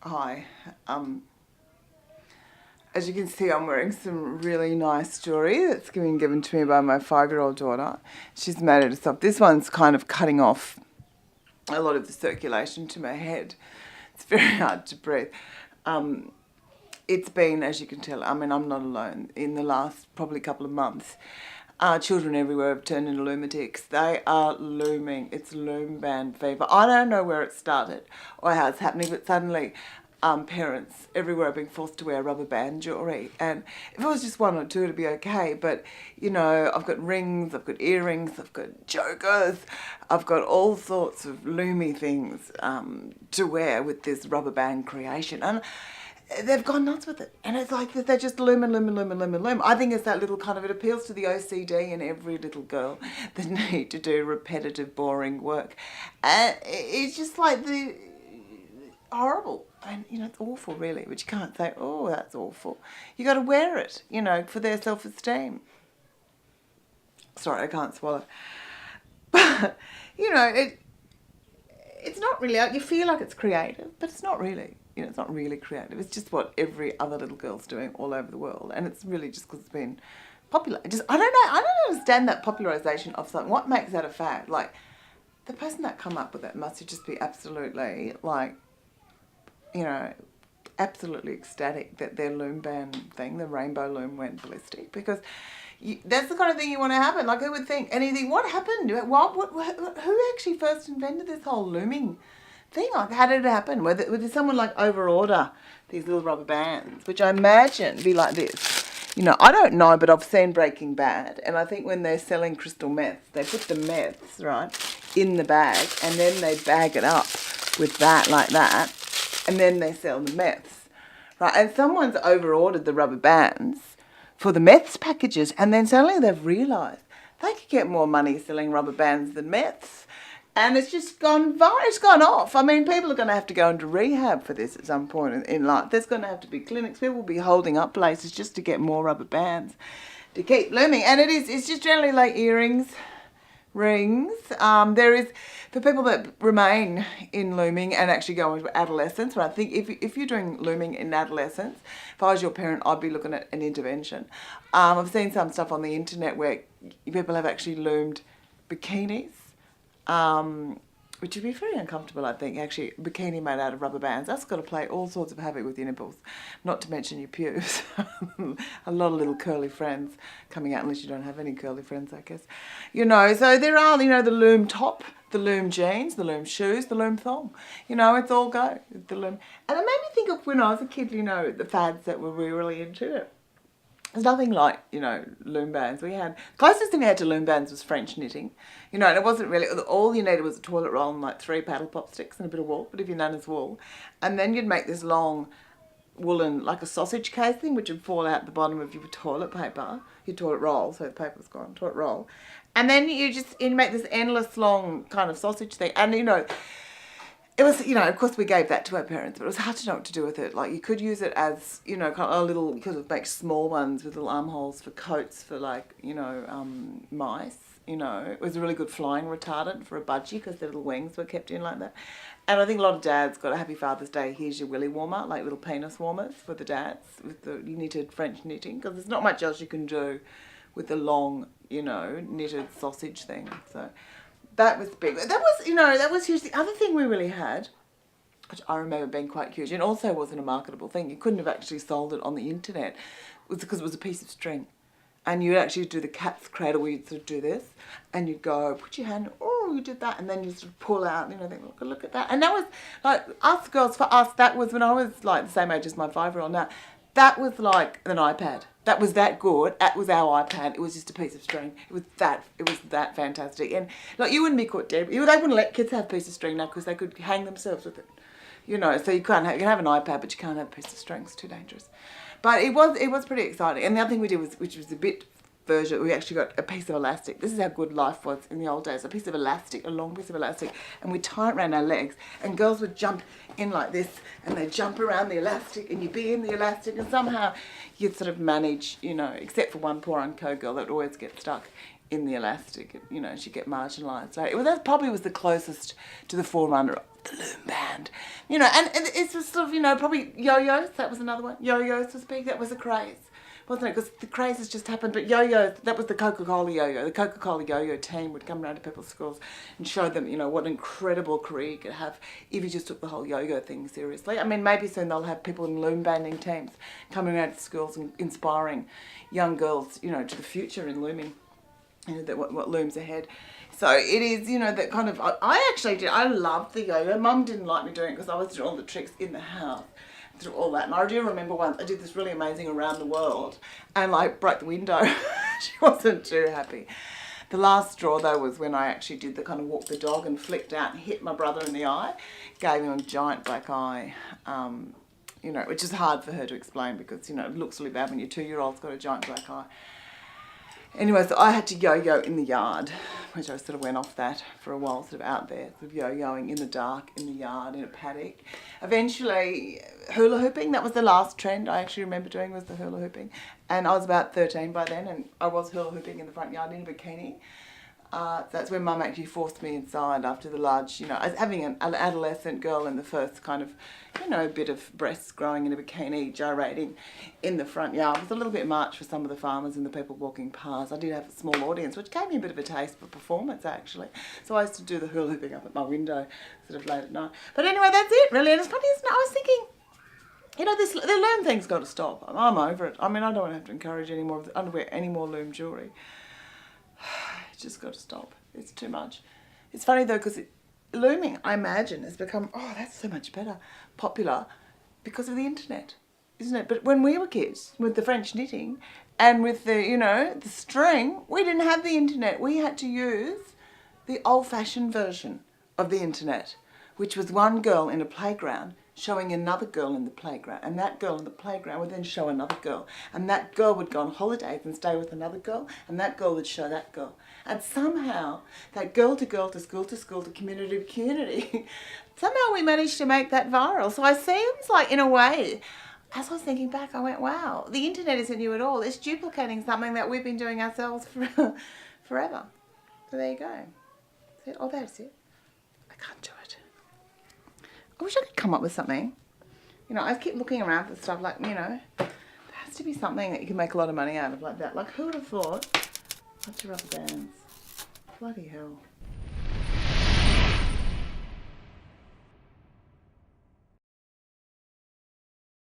Hi. As you can see, I'm wearing some really nice jewellery that's been given to me by my 5-year-old daughter. She's made it herself. This one's kind of cutting off a lot of the circulation to my head. It's very hard to breathe. It's been, as you can tell, I mean, I'm not alone. In the last probably couple of months, children everywhere have turned into lunatics. They are looming. It's loom band fever. I don't know where it started or how it's happening, but suddenly parents everywhere are being forced to wear rubber band jewellery. And if it was just one or two, it'd be okay. But, you know, I've got rings, I've got earrings, I've got chokers, I've got all sorts of loomy things to wear with this rubber band creation. And they've gone nuts with it. And it's like they're just loom and loom and loom and loom and loom. I think it's that little kind of, it appeals to the OCD in every little girl, the need to do repetitive, boring work. And it's just like the horrible. And, you know, it's awful, really. But you can't say, oh, that's awful. You got to wear it, you know, for their self-esteem. Sorry, I can't swallow. But, you know, it's not really, you feel like it's creative, but it's not really. You know, it's not really creative. It's just what every other little girl's doing all over the world. And it's really just because it's been popular. I don't understand that popularisation of something. What makes that a fad? Like, the person that come up with it must just be absolutely, like, you know, absolutely ecstatic that their loom band thing, the rainbow loom, went ballistic. Because that's the kind of thing you want to happen. Like, who would think anything? What happened? Who actually first invented this whole looming thing? Like, how did it happen? Did someone like overorder these little rubber bands, which I imagine be like this? You know, I don't know, but I've seen Breaking Bad, and I think when they're selling crystal meth, they put the meths, right, in the bag, and then they bag it up with that, like that, and then they sell the meths, right? And someone's overordered the rubber bands for the meths packages, and then suddenly they've realised they could get more money selling rubber bands than meths. And it's just gone viral. It's gone off. I mean, people are going to have to go into rehab for this at some point in life. There's going to have to be clinics. People will be holding up places just to get more rubber bands to keep looming. And it's just generally like earrings, rings. There is, for people that remain in looming and actually go into adolescence, but I think if you're doing looming in adolescence, if I was your parent, I'd be looking at an intervention. I've seen some stuff on the internet where people have actually loomed bikinis. Which would be very uncomfortable, I think, actually. A bikini made out of rubber bands. That's got to play all sorts of havoc with your nipples, not to mention your pubes. A lot of little curly friends coming out, unless you don't have any curly friends, I guess. You know, so there are, you know, the loom top, the loom jeans, the loom shoes, the loom thong. You know, it's all go. The loom. And it made me think of when I was a kid, you know, the fads that we were really into it. There's nothing like, you know, loom bands. Closest thing we had to loom bands was French knitting. You know, and it wasn't really, all you needed was a toilet roll and like 3 paddle pop sticks and a bit of wool, but if your nana's wool. And then you'd make this long woolen, like a sausage casing, which would fall out the bottom of your toilet paper, your toilet roll, so the paper's gone, toilet roll. And then you make this endless long kind of sausage thing. And, you know, it was, you know, of course we gave that to our parents, but it was hard to know what to do with it. Like, you could use it as, you know, kind of a little, you could make small ones with little armholes for coats for, like, you know, mice, you know. It was a really good flying retardant for a budgie because their little wings were kept in like that. And I think a lot of dads got a Happy Father's Day, here's your willy warmer, like little penis warmers for the dads with the knitted French knitting, because there's not much else you can do with the long, you know, knitted sausage thing, so that was big. That was, you know, that was huge. The other thing we really had, which I remember being quite huge, and also wasn't a marketable thing, you couldn't have actually sold it on the internet, was because it was a piece of string. And you'd actually do the cat's cradle where you'd sort of do this, and you'd go, put your hand, oh, you did that, and then you sort of pull out, you know, think, look at that. And that was, like, us girls, for us, that was when I was, like, the same age as my 5-year-old now, that was like an iPad. That was that good. That was our iPad. It was just a piece of string. It was that fantastic. And like, you wouldn't be caught dead. They wouldn't let kids have a piece of string now because they could hang themselves with it. You know, so you can have an iPad, but you can't have a piece of string. It's too dangerous. But it was pretty exciting. And the other thing we did was, which was a bit version, we actually got a piece of elastic. This is how good life was in the old days. A piece of elastic, a long piece of elastic, and we'd tie it around our legs, and girls would jump in like this, and they'd jump around the elastic, and you'd be in the elastic, and somehow you'd sort of manage, you know, except for one poor unco girl that would always get stuck in the elastic, you know, she'd get marginalised. Like, well, that probably was the closest to the forerunner of the loom band. You know, and it's just sort of, you know, probably yo-yos, that was another one. Yo-yos was big, that was a craze. Wasn't it? Because the crazes just happened, but yo-yo, that was the Coca-Cola yo-yo. The Coca-Cola yo-yo team would come around to people's schools and show them, you know, what an incredible career you could have if you just took the whole yo-yo thing seriously. I mean, maybe soon they'll have people in loom banding teams coming around to schools and inspiring young girls, you know, to the future in looming, you know, that what looms ahead. So it is, you know, that kind of, I actually did, I loved the yo-yo. Mum didn't like me doing it because I was doing all the tricks in the house. Through all that, and I do remember once I did this really amazing around the world and like broke the window. She wasn't too happy. The last straw though was when I actually did the kind of walk the dog and flicked out and hit my brother in the eye, gave him a giant black eye, you know, which is hard for her to explain because, you know, it looks really bad when your 2-year-old's got a giant black eye. Anyway, so I had to yo-yo in the yard, which I sort of went off that for a while, sort of out there, sort of yo-yoing in the dark, in the yard, in a paddock. Eventually, hula hooping, that was the last trend I actually remember doing, was the hula hooping. And I was about 13 by then, and I was hula hooping in the front yard in a bikini. That's when Mum actually forced me inside after the large, you know, as having an adolescent girl in the first kind of, you know, bit of breasts growing in a bikini, gyrating in the front yard. It was a little bit much for some of the farmers and the people walking past. I did have a small audience, which gave me a bit of a taste for performance, actually. So I used to do the hula hooping up at my window, sort of late at night. But anyway, that's it, really. And it's funny, isn't it? I was thinking, you know, the loom thing's got to stop. I'm over it. I mean, I don't want to have to encourage any more of the underwear, any more loom jewellery. It's just got to stop. It's too much. It's funny though, because looming, I imagine, has become, oh, that's so much better, popular because of the internet, isn't it? But when we were kids, with the French knitting and with the, you know, the string, we didn't have the internet. We had to use the old-fashioned version of the internet, which was one girl in a playground showing another girl in the playground, and that girl in the playground would then show another girl, and that girl would go on holidays and stay with another girl, and that girl would show that girl. And somehow, that girl to girl to school to community to community, somehow we managed to make that viral. So it seems like, in a way, as I was thinking back, I went, wow, the internet isn't new at all. It's duplicating something that we've been doing ourselves for forever. So there you go. Oh, that's it. I can't do it. I wish I could come up with something. You know, I keep looking around for stuff like, you know, there has to be something that you can make a lot of money out of like that. Like, who would have thought? Bunch of rubber bands. Bloody hell.